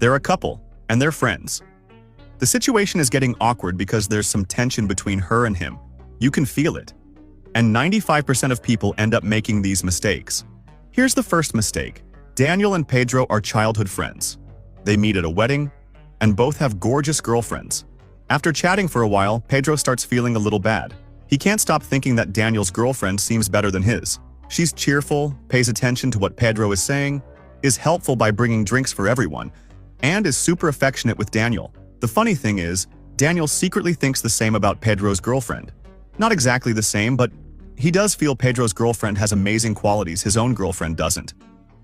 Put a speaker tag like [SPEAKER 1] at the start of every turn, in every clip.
[SPEAKER 1] They're a couple, and they're friends. The situation is getting awkward because there's some tension between her and him. You can feel it. And 95% of people end up making these mistakes. Here's the first mistake. Daniel and Pedro are childhood friends. They meet at a wedding, and both have gorgeous girlfriends. After chatting for a while, Pedro starts feeling a little bad. He can't stop thinking that Daniel's girlfriend seems better than his. She's cheerful, pays attention to what Pedro is saying, is helpful by bringing drinks for everyone, and is super affectionate with Daniel. The funny thing is, Daniel secretly thinks the same about Pedro's girlfriend. Not exactly the same, but he does feel Pedro's girlfriend has amazing qualities his own girlfriend doesn't.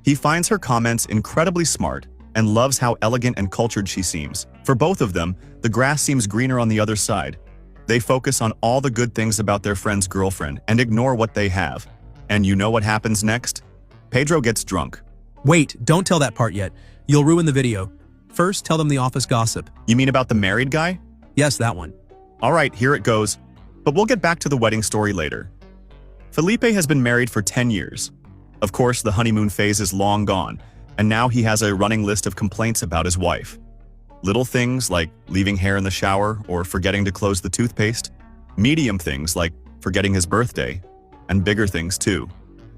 [SPEAKER 1] He finds her comments incredibly smart and loves how elegant and cultured she seems. For both of them, the grass seems greener on the other side. They focus on all the good things about their friend's girlfriend and ignore what they have. And you know what happens next? Pedro gets drunk.
[SPEAKER 2] Wait, don't tell that part yet. You'll ruin the video. First, tell them the office gossip.
[SPEAKER 1] You mean about the married guy?
[SPEAKER 2] Yes, that one.
[SPEAKER 1] All right, here it goes. But we'll get back to the wedding story later. Felipe has been married for 10 years. Of course, the honeymoon phase is long gone, and now he has a running list of complaints about his wife. Little things like leaving hair in the shower or forgetting to close the toothpaste. Medium things like forgetting his birthday. And bigger things too.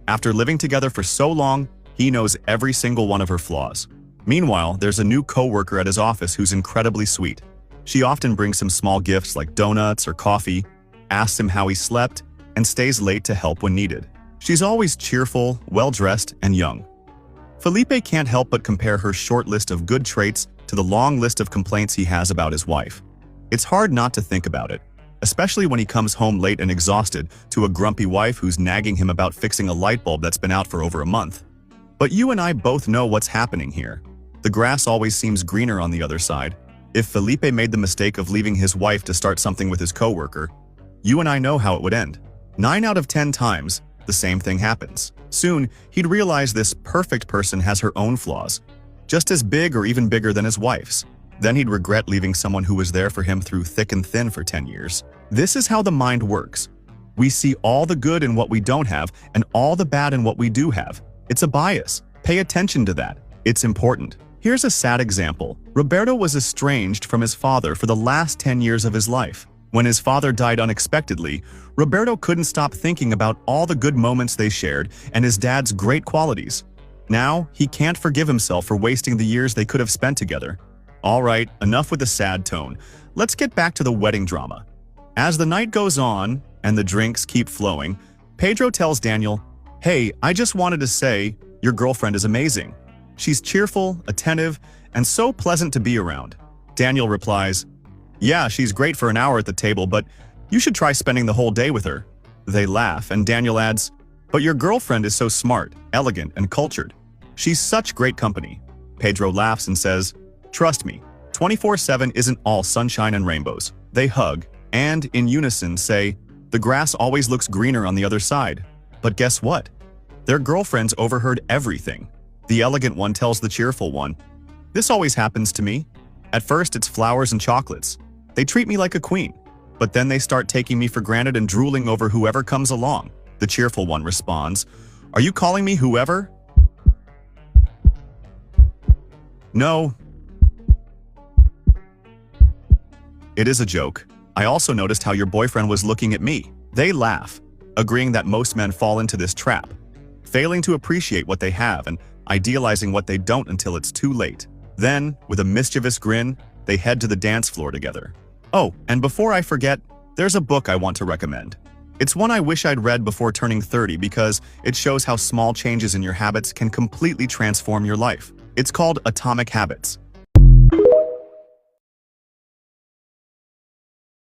[SPEAKER 1] After living together for so long, he knows every single one of her flaws. Meanwhile, there's a new co-worker at his office who's incredibly sweet. She often brings him small gifts like donuts or coffee, asks him how he slept, and stays late to help when needed. She's always cheerful, well-dressed, and young. Felipe can't help but compare her short list of good traits to the long list of complaints he has about his wife. It's hard not to think about it, especially when he comes home late and exhausted to a grumpy wife who's nagging him about fixing a light bulb that's been out for over a month. But you and I both know what's happening here. The grass always seems greener on the other side. If Felipe made the mistake of leaving his wife to start something with his coworker, you and I know how it would end. 9 out of 10 times, the same thing happens. Soon, he'd realize this perfect person has her own flaws, just as big or even bigger than his wife's. Then he'd regret leaving someone who was there for him through thick and thin for 10 years. This is how the mind works. We see all the good in what we don't have and all the bad in what we do have. It's a bias. Pay attention to that. It's important. Here's a sad example. Roberto was estranged from his father for the last 10 years of his life. When his father died unexpectedly, Roberto couldn't stop thinking about all the good moments they shared and his dad's great qualities. Now, he can't forgive himself for wasting the years they could have spent together. All right, enough with the sad tone. Let's get back to the wedding drama. As the night goes on and the drinks keep flowing, Pedro tells Daniel, "Hey, I just wanted to say, your girlfriend is amazing. She's cheerful, attentive, and so pleasant to be around." Daniel replies, "Yeah, she's great for an hour at the table, but you should try spending the whole day with her." They laugh, and Daniel adds, "But your girlfriend is so smart, elegant, and cultured. She's such great company." Pedro laughs and says, "Trust me, 24/7 isn't all sunshine and rainbows." They hug, and in unison say, "The grass always looks greener on the other side." But guess what? Their girlfriends overheard everything. The elegant one tells the cheerful one, "This always happens to me. At first it's flowers and chocolates. They treat me like a queen. But then they start taking me for granted and drooling over whoever comes along." The cheerful one responds, "Are you calling me whoever?" "No. It is a joke. I also noticed how your boyfriend was looking at me." They laugh, agreeing that most men fall into this trap, failing to appreciate what they have and idealizing what they don't until it's too late. Then, with a mischievous grin, they head to the dance floor together. Oh, and before I forget, there's a book I want to recommend. It's one I wish I'd read before turning 30 because it shows how small changes in your habits can completely transform your life. It's called Atomic Habits.